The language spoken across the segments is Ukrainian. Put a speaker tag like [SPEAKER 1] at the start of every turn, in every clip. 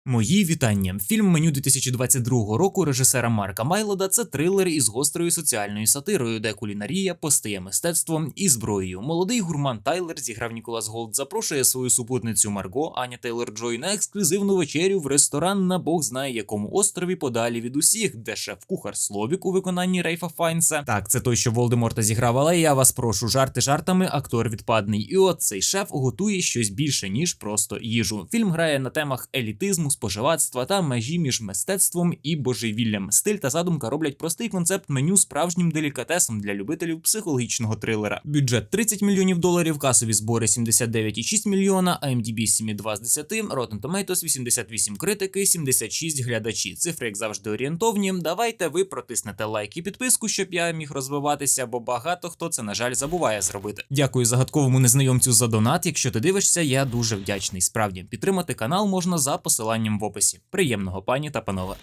[SPEAKER 1] Мої вітання. Фільм «Меню» 2022 року режисера Марка Майлода – це трилер із гострою соціальною сатирою, де кулінарія постає мистецтвом і зброєю. Молодий гурман Тайлер, зіграв Ніколас Голд, запрошує свою супутницю Марго, Аня Тейлор-Джой, на ексклюзивну вечерю в ресторан на бог знає якому острові подалі від усіх, де шеф-кухар Словік у виконанні Рейфа Файнса. Так, це той, що Волдеморта зіграв, але я вас прошу, жарти жартами, актор відпадний. І от цей шеф готує щось більше, ніж просто їжу. Фільм грає на темах елітизму, споживацтва та межі між мистецтвом і божевіллям. Стиль та задумка роблять простий концепт меню справжнім делікатесом для любителів психологічного трилера. Бюджет $30 мільйонів, касові збори 79,6 мільйона, IMDb 7,2 з 10, Rotten Tomatoes 88 критики, 76 глядачі. Цифри, як завжди, орієнтовні. Давайте ви протиснете лайк і підписку, щоб я міг розвиватися, бо багато хто це, на жаль, забуває зробити. Дякую загадковому незнайомцю за донат. Якщо ти дивишся, я дуже вдячний. Справді, підтримати канал можна за посиланням в описі. Приємного, пані та панове.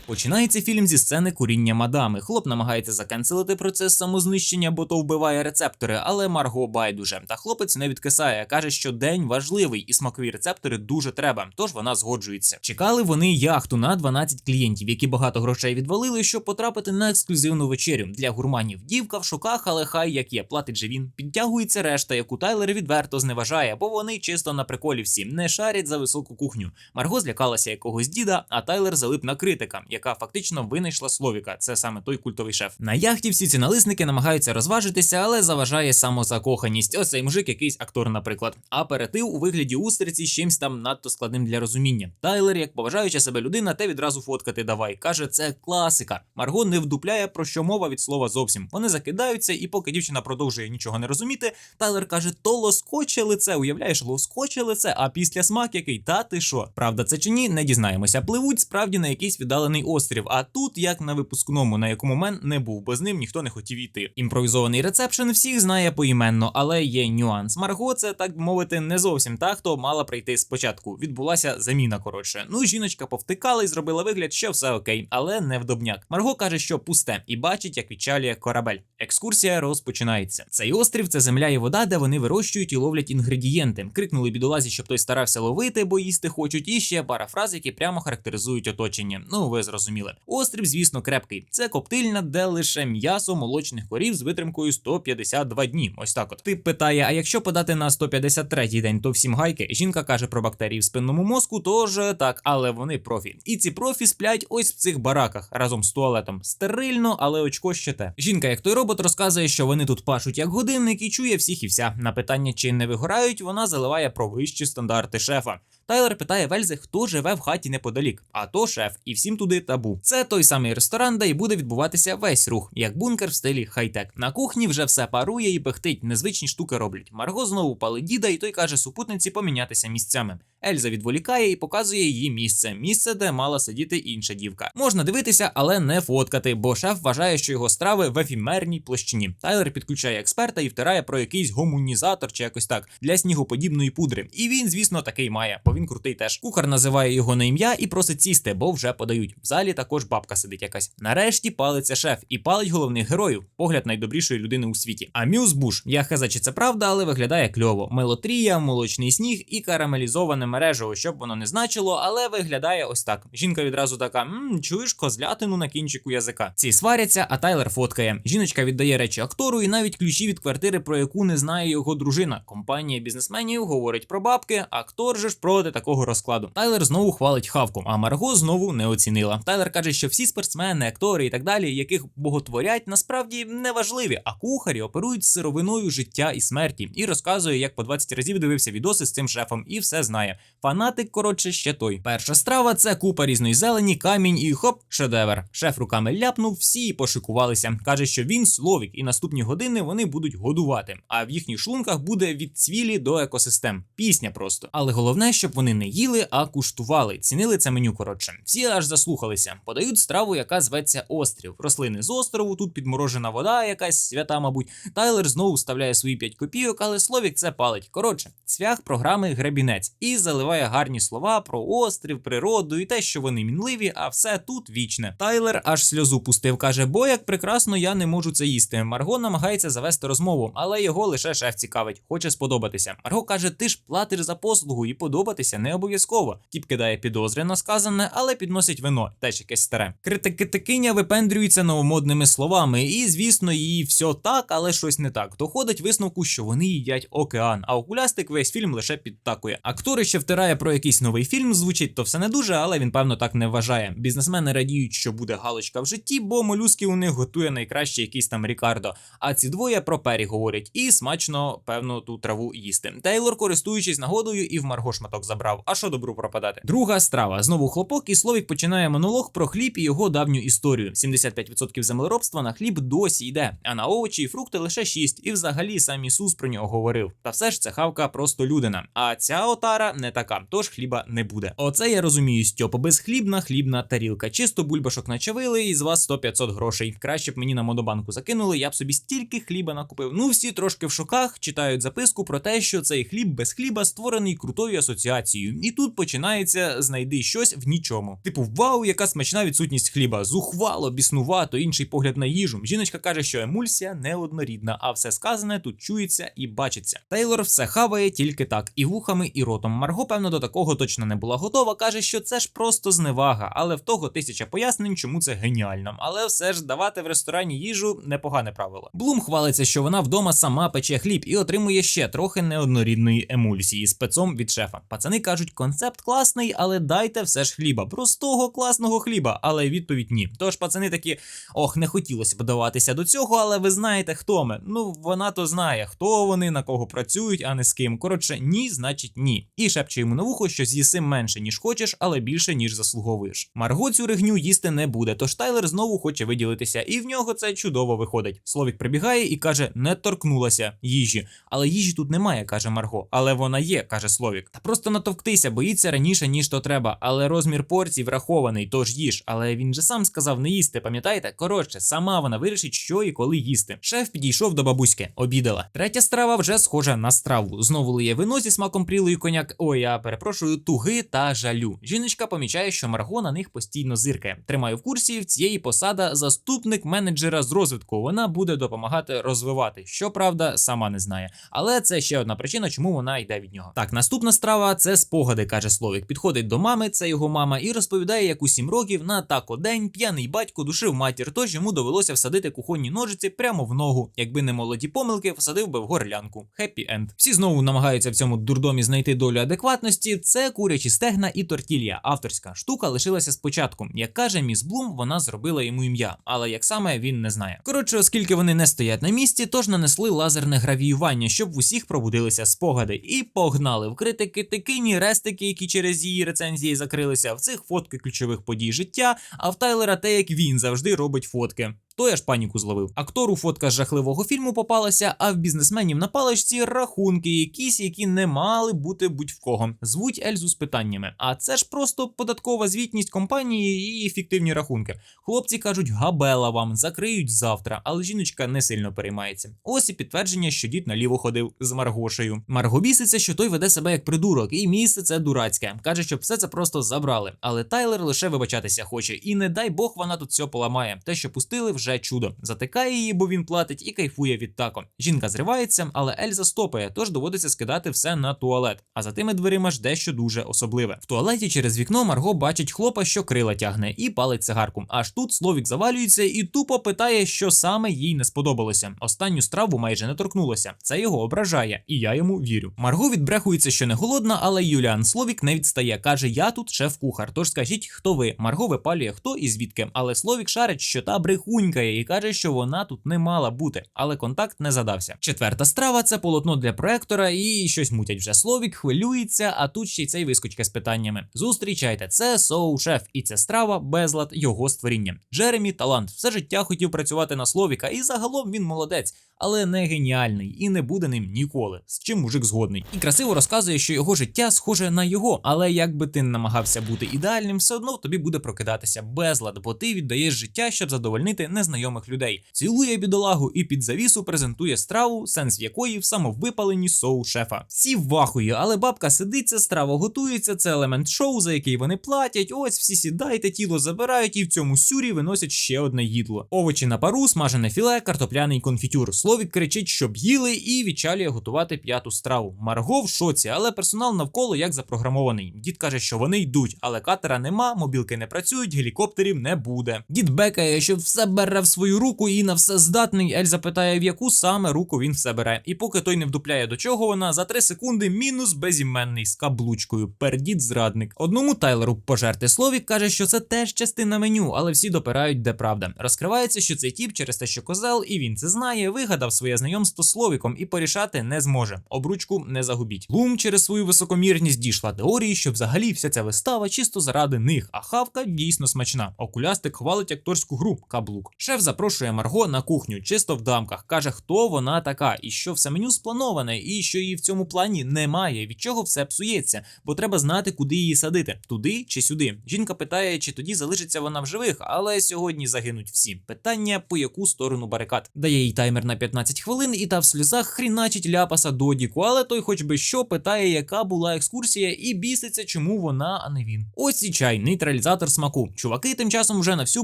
[SPEAKER 1] Починається фільм зі сцени куріння мадами. Хлоп намагається закенселити процес самознищення, бо то вбиває рецептори, але Марго байдуже. Та хлопець не відкисає, каже, що день важливий і смакові рецептори дуже треба, тож вона згоджується. Чекали вони яхту на 12 клієнтів, які багато грошей відвалили, щоб потрапити на ексклюзивну вечерю. Для гурманів дівка в шоках, але хай як є, платить же він. Підтягується решта, яку Тайлер відверто зневажає, бо вони чисто на приколі всі, не шарять за високу кухню. Марго злякалася якогось діда, а Тайлер залип на критика, яка фактично винайшла Словіка. Це саме той культовий шеф. На яхті всі ці налисники намагаються розважитися, але заважає самозакоханість. Оцей мужик, якийсь актор, наприклад. Аперитив у вигляді устриці з чимсь там надто складним для розуміння. Тайлер, як поважаюча себе людина, те відразу фоткати давай. Каже, це класика. Марго не вдупляє, про що мова від слова зовсім. Вони закидаються, і поки дівчина продовжує нічого не розуміти, Тайлер каже, то лоскоче лице, уявляєш, лоскоче лице, а після смак який, та ти що? Правда це чи ні, не дізнаємося. Пливуть справді на якийсь віддалений острів, а тут як на випускному, на якому мен не був, бо з ним ніхто не хотів йти. Імпровізований рецепшн всіх знає поіменно, але є нюанс. Марго це, так мовити, не зовсім та, хто мала прийти спочатку. Відбулася заміна, коротше. Ну, жіночка повтикала і зробила вигляд, що все окей, але не вдобняк. Марго каже, що пусте, і бачить, як відчалює корабель. Екскурсія розпочинається. Цей острів – це земля і вода, де вони вирощують і ловлять інгредієнти. Крикнули бідолазі, щоб той старався ловити, бо їсти хочуть, і ще пара фраз, які прямо характеризують оточення. Ну, ви зрозуміли. Острів, звісно, крепкий. Це коптильня, де лише м'ясо молочних корів з витримкою 152 дні. Ось так от. Тип питає, а якщо подати на 153-й день, то всім гайки? Жінка каже про бактерії в спинному мозку, тож так, але вони профі. І ці профі сплять ось в цих бараках, разом з туалетом. Стерильно, але очко ще те. Жінка, як той робот, розказує, що вони тут пашуть як годинник і чує всіх і вся. На питання, чи не вигорають, вона заливає про вищі стандарти шефа. Тайлер питає Вельзи, хто живе в хаті неподалік. А то шеф, і всім туди табу. Це той самий ресторан, де й буде відбуватися весь рух, як бункер в стилі хай-тек. На кухні вже все парує і пихтить, незвичні штуки роблять. Марго знову палить діда, і той каже супутниці помінятися місцями. Ельза відволікає і показує її місце, де мала сидіти інша дівка. Можна дивитися, але не фоткати, бо шеф вважає, що його страви в ефімерній площині. Тайлер підключає експерта і втирає про якийсь гомунізатор чи якось так, для снігоподібної пудри. І він, звісно, такий має, бо він крутий теж. Кухар називає його на ім'я і просить сісти, бо вже подають. В залі також бабка сидить якась. Нарешті палиться шеф і палить головних героїв. Погляд найдобрішої людини у світі. Амюз Буш. Я хеза, чи це правда, але виглядає кльово. Мелотрія, молочний сніг і карамелізоване мережево, щоб воно не значило, але виглядає ось так. Жінка відразу така, чуєш козлятину на кінчику язика. Ці сваряться, а Тайлер фоткає. Жіночка віддає речі актору і навіть ключі від квартири, про яку не знає його дружина. Компанія бізнесменів говорить про бабки, актор же ж проти такого розкладу. Тайлер знову хвалить хавку, а Марго знову не оцінила. Тайлер каже, що всі спортсмени, актори і так далі, яких боготворять, насправді не важливі, а кухарі оперують з сировиною життя і смерті. І розказує, як по 20 разів дивився відоси з цим шефом і все знає. Фанатик, коротше, ще той. Перша страва – це купа різної зелені, камінь і хоп, шедевр. Шеф руками ляпнув, всі пошикувалися. Каже, що він Словік, і наступні години вони будуть годувати. А в їхніх шлунках буде від цвілі до екосистем. Пісня просто. Але головне, щоб вони не їли, а куштували. Цінили це меню, коротше. Всі аж заслухалися. Подають страву, яка зветься острів. Рослини з острову, тут підморожена вода якась, свята, мабуть. Тайлер знову вставляє свої 5 копійок, але Словік це палить. Коротше, цвях програми гребінець. І заливає гарні слова про острів, природу і те, що вони мінливі, а все тут вічне. Тайлер аж сльозу пустив, каже, бо як прекрасно я не можу це їсти. Марго намагається завести розмову, але його лише шеф цікавить, хоче сподобатися. Марго каже, ти ж платиш за послугу і подобатися не обов'язково. Тіп кидає підозри на сказане, але підносить вино, теж якесь старе. Критикиня випендрюється новомодними словами, і звісно її все так, але щось не так. Доходить висновку, що вони їдять океан, а окулястик весь фільм лише підтакує. Актори ще втирає про якийсь новий фільм, звучить то все не дуже, але він певно так не вважає. Бізнесмени радіють, що буде галочка в житті, бо молюски у них готує найкраще якийсь там Рікардо. А ці двоє про пері говорять і смачно, певно, ту траву їсти. Тейлор, користуючись нагодою, і в Марго шматок забрав. А що добру пропадати? Друга страва. Знову хлопок, і Словік починає монолог про хліб і його давню історію. 75% землеробства на хліб досі йде, а на овочі і фрукти лише 6%. І взагалі сам Ісус про нього говорив. Та все ж це хавка просто людина. А ця отара не така, тож хліба не буде. Оце я розумію, Стьоп, безхлібна хлібна тарілка. Чисто бульбашок начавили, і з вас 100-500 грошей. Краще б мені на монобанку закинули, я б собі стільки хліба накупив. Ну всі трошки в шоках, читають записку про те, що цей хліб без хліба створений крутою асоціацією. І тут починається знайди щось в нічому. Типу, вау, яка смачна відсутність хліба. Зухвало, біснувато, інший погляд на їжу. Жіночка каже, що емульсія неоднорідна, а все сказане тут чується і бачиться. Тейлор все хаває тільки так, і вухами, і ротом. Марго, певно, до такого точно не була готова, каже, що це ж просто зневага, але в того 1000 пояснень, чому це геніально. Але все ж давати в ресторані їжу непогане правило. Блум хвалиться, що вона вдома сама пече хліб і отримує ще трохи неоднорідної емульсії з пецом від шефа. Пацани кажуть, концепт класний, але дайте все ж хліба. Простого класного хліба, але відповідь ні. Тож пацани такі, ох, не хотілося б даватися до цього, але ви знаєте, хто ми. Ну, вона то знає, хто вони, на кого працюють, а не з ким. Коротше, ні, значить ні. І шепче йому на вухо, що з'їси менше, ніж хочеш, але більше, ніж заслуговуєш. Марго цю ригню їсти не буде, тож Тайлер знову хоче виділитися, і в нього це чудово виходить. Словік прибігає і каже, не торкнулася їжі. Але їжі тут немає, каже Марго. Але вона є, каже Словік. Та просто натовктися, боїться раніше, ніж то треба. Але розмір порцій врахований, тож їж. Але він же сам сказав не їсти, пам'ятаєте? Коротше, сама вона вирішить, що і коли їсти. Шеф підійшов до бабуськи, обідала. Третя страва вже схожа на страву. Знову лиє вино зі смаком прілої коняк. Ой, я перепрошую, туги та жалю. Жіночка помічає, що Марго на них постійно зиркає. Тримаю в курсі, в цієї посада заступник менеджера з розвитку. Вона буде допомагати розвивати. Щоправда, сама не знає. Але це ще одна причина, чому вона йде від нього. Так, наступна страва – це спогади, каже Словік. Підходить до мами, це його мама, і розповідає, як у 7 років на тако день п'яний батько душив матір, тож йому довелося всадити кухонні ножиці прямо в ногу. Якби не молоді помилки, всадив би в горлянку. Хеппі енд. Всі знову намагаються в цьому дурдомі знайти долю адекватності. Це курячі стегна і тортілья. Авторська штука лишилася спочатку. Як каже міс Блум, вона зробила йому ім'я, але як саме він не знає. Коротше, оскільки вони не стоять на місці, тож нанесли лазерне гравіювання, щоб в усіх пробудилися спогади. І погнали в критики тикині, рестики, які через її рецензії закрилися, в цих фотки ключових подій життя, а в Тайлера те, як він завжди робить фотки. То я ж паніку зловив. Актору фотка з жахливого фільму попалася, а в бізнесменів на паличці рахунки якісь, які не мали бути будь-в кого. Звуть Ельзу з питаннями. А це ж просто податкова звітність компанії і фіктивні рахунки. Хлопці кажуть, габела вам, закриють завтра, але жіночка не сильно переймається. Ось і підтвердження, що дід наліво ходив з Маргошею. Марго біситься, що той веде себе як придурок, і місце це дурацьке. Каже, щоб все це просто забрали. Але Тайлер лише вибачатися хоче, і не дай Бог вона тут все поламає. Те, що пустили, вже чудо. Затикає її, бо він платить, і кайфує від тако. Жінка зривається, але Ельза стопає, тож доводиться скидати все на туалет. А за тими дверима ж дещо дуже особливе. В туалеті через вікно Марго бачить хлопа, що крила тягне, і палить цигарку. Аж тут Словік завалюється і тупо питає, що саме їй не сподобалося. Останню страву майже не торкнулося. Це його ображає, і я йому вірю. Марго відбрехується, що не голодна, але Юліан Словік не відстає. Каже, я тут шеф-кухар, тож скажіть, хто ви? Марго випалює хто і звідки. Але Словік шарить, що та брехунька і каже, що вона тут не мала бути, але контакт не задався. Четверта страва – це полотно для проектора, і щось мутять вже. Словік хвилюється, а тут ще й цей вискочка з питаннями. Зустрічайте, це соу-шеф, і ця страва – безлад його створіння. Джеремі – талант, все життя хотів працювати на Словіка, і загалом він молодець, але не геніальний і не буде ним ніколи, з чим мужик згодний. І красиво розказує, що його життя схоже на його, але якби ти намагався бути ідеальним, все одно в тобі буде прокидатися безлад, бо ти віддаєш життя, щоб задовольнити незнайомих людей, цілує бідолагу і під завісу презентує страву, сенс якої в самовипаленні соу-шефа. Всі вахує, але бабка сидиться, страва готується, це елемент шоу, за який вони платять, ось всі сідайте, тіло забирають і в цьому сюрі виносять ще одне їдло. Овочі на пару, смажене філе, картопляний конфітюр. Словік кричить, щоб їли і відчалює готувати п'яту страву. Марго в шоці, але персонал навколо як запрограмований. Дід каже, що вони йдуть, але катера нема, мобілки не працюють, гелікоптерів не буде. Дід бекає, що все бере в свою руку і на все здатний. Ельза питає, в яку саме руку він все бере. І поки той не вдупляє, до чого вона, за 3 секунди мінус безіменний з каблучкою. Пердід зрадник. Одному Тайлеру пожерти. Словік каже, що це теж частина меню, але всі допирають, де правда. Розкривається, що цей тіп через те, що козел, і він це знає, вигадав своє знайомство з Словіком і порішати не зможе. Обручку не загубіть. Лум через свою високомірність дійшла теорії, що взагалі вся ця вистава чисто заради них, а хавка дійсно смачна. Окулястик хвалить акторську гру, каблук. Шеф запрошує Марго на кухню, чисто в дамках, каже, хто вона така, і що все меню сплановане, і що її в цьому плані немає, від чого все псується, бо треба знати, куди її садити, туди чи сюди. Жінка питає, чи тоді залишиться вона в живих, але сьогодні загинуть всі. Питання, по яку сторону барикад. Дає їй таймер на 15 хвилин, і та в сльозах хріначить ляпаса Додіку, але той хоч би що питає, яка була екскурсія, і біситься, чому вона, а не він. Ось і чай, нейтралізатор смаку. Чуваки тим часом вже на всю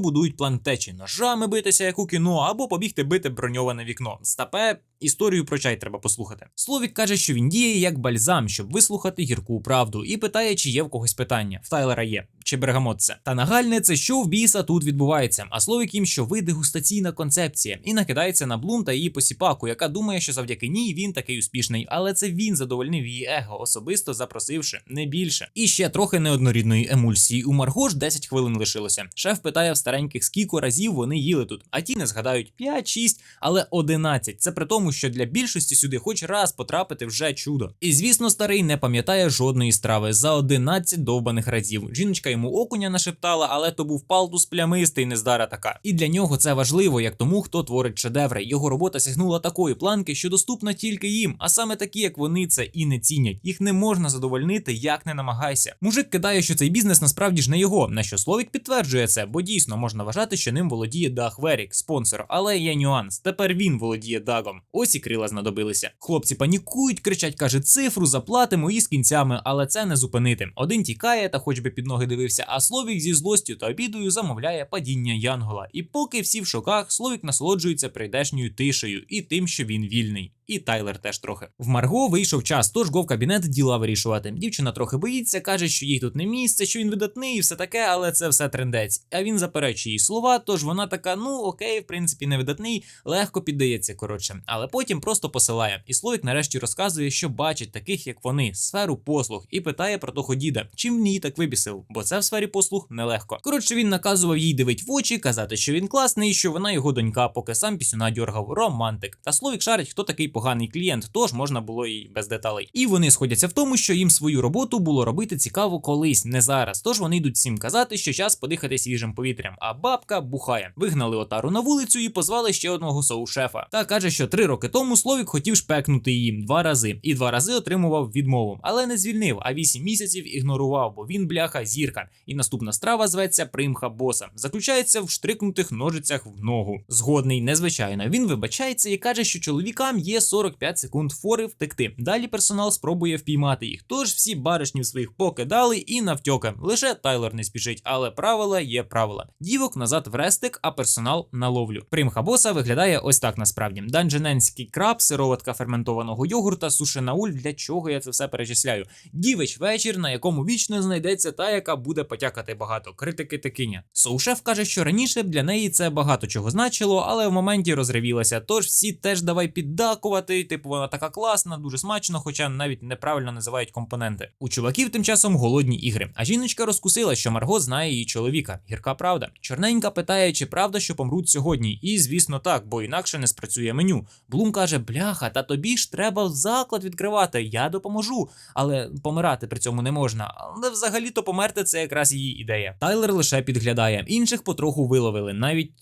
[SPEAKER 1] будують план втечі. Ножами битися, як у кіно, або побігти бити броньоване вікно. Стапе, історію про чай треба послухати. Словік каже, що він діє як бальзам, щоб вислухати гірку правду, і питає, чи є в когось питання. В Тайлера є. Чи бергамот це. Та нагальне це, що в біса тут відбувається. А Словік їм, що ви дегустаційна концепція. І накидається на Блум та її посіпаку, яка думає, що завдяки ній він такий успішний. Але це він задовольнив її его, особисто запросивши, не більше. І ще трохи неоднорідної емульсії. У Марго ж 10 хвилин лишилося. Шеф питає в стареньких, скільки разів вони їли тут. А ті не згадають 5, 6, але 11. Це при тому, що для більшості сюди хоч раз потрапити вже чудо. І звісно, старий не пам'ятає жодної страви за 11 довбаних разів. Жіночка йому окуня нашептала, але то був палтус плямистий, нездара така. І для нього це важливо, як тому, хто творить шедеври. Його робота сягнула такої планки, що доступна тільки їм, а саме такі, як вони, це і не цінять. Їх не можна задовольнити, як не намагайся. Мужик кидає, що цей бізнес насправді ж не його, на що Словік підтверджує це, бо дійсно можна вважати, що ним володіє Даг Верік, спонсор, але є нюанс. Тепер він володіє Дагом. Ось і крила знадобилися. Хлопці панікують, кричать, каже, цифру, заплатимо і з кінцями, але це не зупинити. Один тікає та хоч би під ноги дивився, а Словік зі злостю та обідою замовляє падіння Янгола. І поки всі в шоках, Словік насолоджується прийдешньою тишею і тим, що він вільний. І Тайлер теж трохи. В Марго вийшов час, тож го в кабінет діла вирішувати. Дівчина трохи боїться, каже, що їй тут не місце, що він видатний і все таке, але це все трендець. А він заперечує її слова, тож вона така, ну окей, в принципі не видатний, легко піддається, коротше. Але потім просто посилає. І Словік нарешті розказує, що бачить таких, як вони, сферу послуг, і питає про того діда, чим він її так вибісив, бо це в сфері послуг нелегко. Коротше, він наказував їй дивить в очі, казати, що він класний, і що вона його донька, поки сам пісюна дьоргав. Романтик. Та Словік шарить, хто такий поганий клієнт, тож можна було і без деталей. І вони сходяться в тому, що їм свою роботу було робити цікаво колись, не зараз. Тож вони йдуть всім казати, що час подихати свіжим повітрям, а бабка бухає. Вигнали отару на вулицю і позвали ще одного соу-шефа. Та каже, що 3 роки тому Словік хотів шпекнути її 2 рази. І 2 рази отримував відмову. Але не звільнив, а 8 місяців ігнорував, бо він бляха зірка. І наступна страва зветься примха боса. Заключається в штрикнутих ножицях в ногу. Згодний, незвичайно. Він вибачається і каже, що чоловікам є 45 секунд фори втекти. Далі персонал спробує впіймати їх. Тож всі баришнів своїх покидали і навтьоки. Лише Тайлер не спішить, але правила є правила. Дівок назад в рестик, а персонал на ловлю. Примха боса виглядає ось так насправді. Данжененський краб, сироватка ферментованого йогурта, сушена уль, для чого я це все перечисляю. Дівич вечір, на якому вічно знайдеться та, яка буде потякати багато. Критики такиня. Соушеф каже, що раніше для неї це багато чого значило, але в моменті розревілася. Тож всі теж давай піддакувати, типу вона така класна, дуже смачно, хоча навіть неправильно називають компоненти. У чуваків тим часом голодні ігри. А жіночка розкусила, що Марго знає її чоловіка. Гірка правда. Чорненька питає, чи правда, що помруть сьогодні. І звісно так, бо інакше не спрацює меню. Блум каже, бляха, та тобі ж треба заклад відкривати, я допоможу. Але помирати при цьому не можна. Але взагалі-то померти це якраз її ідея. Тайлер лише підглядає. Інших потроху виловили. Навіть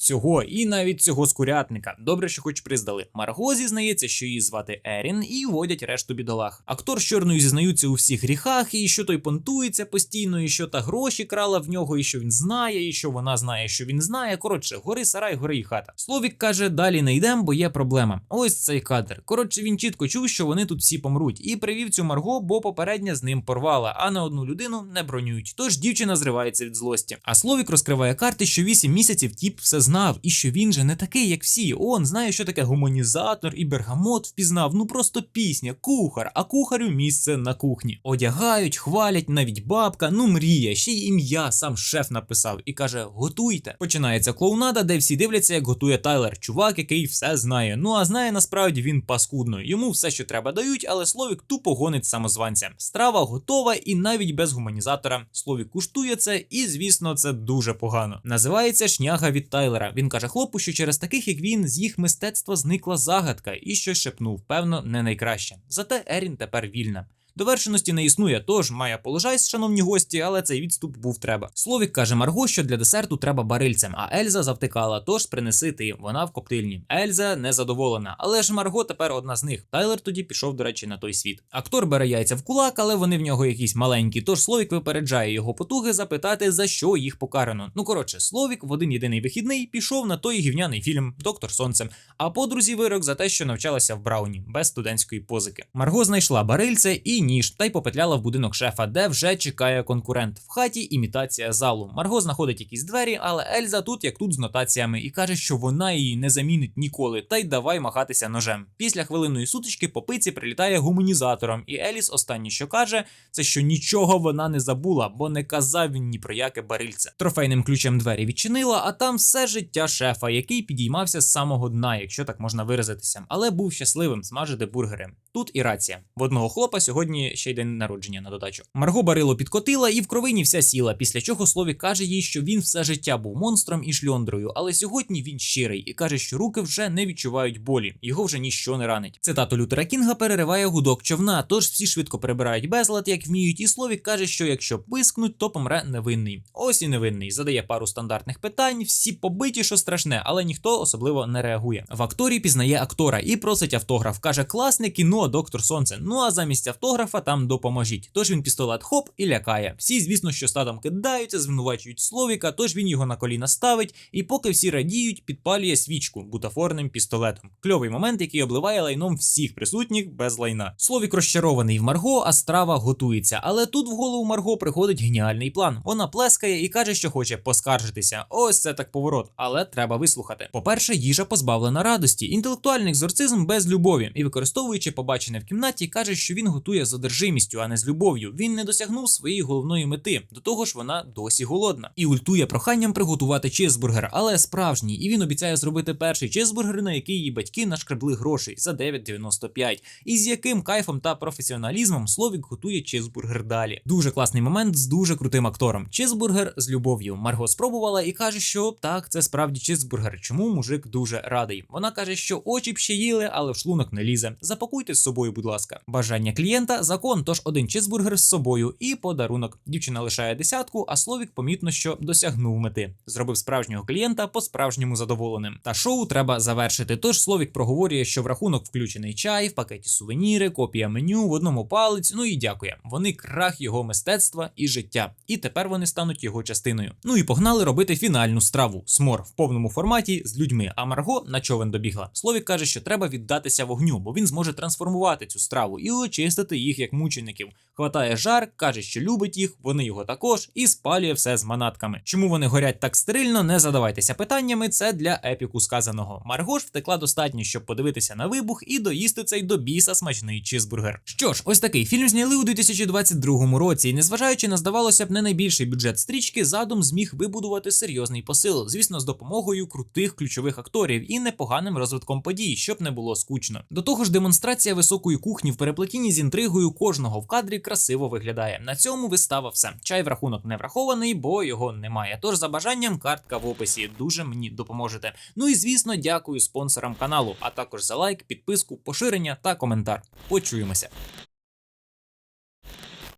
[SPEAKER 1] цього з курятника. Добре, що хоч приздали. Марго зізнається, що що її звати Ерін, і водять решту бідолах. Актор з Чорною зізнаються у всіх гріхах, і що той понтується постійно, і що та гроші крала в нього, і що він знає, і що вона знає, що він знає. Коротше, гори сарай, гори і хата. Словік каже, далі не йдем, бо є проблема. Ось цей кадр. Коротше, він чітко чув, що вони тут всі помруть, і привів цю Марго, бо попередня з ним порвала, а на одну людину не бронюють. Тож дівчина зривається від злості. А Словік розкриває карти, що 8 місяців тіп все знав, і що він же не такий, як всі. Он знає, що таке гуманізатор і бергамот впізнав. Ну просто пісня, кухар, а кухарю місце на кухні. Одягають, хвалять, навіть бабка, ну мрія, ще й ім'я сам шеф написав і каже: готуйте. Починається клоунада, де всі дивляться, як готує Тайлер, чувак, який все знає. Ну а знає насправді він паскудно. Йому все, що треба, дають, але Словік тупо гонить самозванця. Страва готова і навіть без гуманізатора. Словік куштує це і, звісно, це дуже погано. Називається шняга від Тайлера. Він каже хлопу, що через таких, як він, з їх мистецтва зникла загадка і щось шепнув, певно, не найкраще. Зате Ерін тепер вільна. Довершеності не існує, тож має положайсь, шановні гості, але цей відступ був треба. Словік каже Марго, що для десерту треба барильцем, а Ельза завтикала, тож принеси ти, вона в коптильні. Ельза незадоволена, але ж Марго тепер одна з них. Тайлер тоді пішов, до речі, на той світ. Актор бере яйця в кулак, але вони в нього якісь маленькі, тож Словік випереджає його потуги запитати, за що їх покарано. Ну коротше, Словік в один єдиний вихідний пішов на той гівняний фільм «Доктор Сонце», а подрузі вирок за те, що навчалася в Брауні, без студентської позики. Марго знайшла барильце і ніж, та й попетляла в будинок шефа, де вже чекає конкурент. В хаті імітація залу. Марго знаходить якісь двері, але Ельза тут як тут з нотаціями і каже, що вона її не замінить ніколи, та й давай махатися ножем. Після хвилинної сутички по пиці прилітає гуманізатором, і Еліс останнє, що каже, це що нічого вона не забула, бо не казав він ні про яке барильце. Трофейним ключем двері відчинила, а там все життя шефа, який підіймався з самого дна, якщо так можна виразитися, але був щасливим смажити бургери. Тут і рація. В одного хлопа сьогодні ще й день народження на додачу. Марго барило підкотила і в кровині вся сіла, після чого Словік каже їй, що він все життя був монстром і шльондрою, але сьогодні він щирий і каже, що руки вже не відчувають болі, його вже ніщо не ранить. Цитату Лютера Кінга перериває гудок човна, тож всі швидко прибирають безлад, як вміють, і Словік каже, що якщо пискнуть, то помре невинний. Ось і невинний. Задає пару стандартних питань, всі побиті, що страшне, але ніхто особливо не реагує. В акторі пізнає актора і просить автограф. Каже, класне кіно, доктор Сонце. Ну а замість автографа там допоможіть. Тож він пістолет хоп і лякає. Всі, звісно, що стадом кидаються, звинувачують Словіка, тож він його на коліна ставить, і поки всі радіють, підпалює свічку бутафорним пістолетом. Кльовий момент, який обливає лайном всіх присутніх без лайна. Словік розчарований в Марго, а страва готується. Але тут в голову Марго приходить геніальний план. Вона плескає і каже, що хоче поскаржитися. Ось це так поворот, але треба вислухати. По-перше, їжа позбавлена радості. Інтелектуальний екзорцизм без любові. І використовуючи побачене в кімнаті, каже, що він готує з одержимістю, а не з любов'ю. Він не досягнув своєї головної мети. До того ж, вона досі голодна. І ультує проханням приготувати чизбургер, але справжній. І він обіцяє зробити перший чизбургер, на який її батьки нашкребли грошей за 9,95. І з яким кайфом та професіоналізмом Словік готує чизбургер далі. Дуже класний момент з дуже крутим актором. Чизбургер з любов'ю. Марго спробувала і каже, що так, це справді чизбургер. Чому мужик дуже радий? Вона каже, що очі б ще їли, але в шлунок не лізе. Запакуйте з собою, будь ласка. Бажання клієнта – закон, тож один чизбургер з собою і подарунок. Дівчина лишає десятку, а Словік помітно, що досягнув мети. Зробив справжнього клієнта по-справжньому задоволеним. Та шоу треба завершити, тож Словік проговорює, що в рахунок включений чай, в пакеті сувеніри, копія меню, в одному палець, ну і дякує. Вони крах його мистецтва і життя. І тепер вони стануть його частиною. Ну і погнали робити фінальну страву. Смор в повному форматі з людьми, а Марго на човен добігла. Словік каже, що треба віддатися вогню, бо він зможе трансформувати цю страву і очистити їх як мучеників. Хватає жар, каже, що любить їх, вони його також, і спалює все з манатками. Чому вони горять так стерильно, не задавайтеся питаннями, це для епіку сказаного. Марго ж втекла достатньо, щоб подивитися на вибух і доїсти цей до біса смачний чизбургер. Що ж, ось такий фільм зняли у 2022 році, і незважаючи на, здавалося б, не найбільший бюджет стрічки, задум зміг вибудувати серйозний посил, звісно, з допомогою крутих ключових акторів і непоганим розвитком подій, щоб не було скучно. До того ж, демонстрація високої кухні в переплетінні з інтригою кожного в кадрі красиво виглядає. На цьому вистава все. Чай в рахунок не врахований, бо його немає. Тож за бажанням картка в описі. Дуже мені допоможете. Ну і звісно, дякую спонсорам каналу, а також за лайк, підписку, поширення та коментар. Почуємося.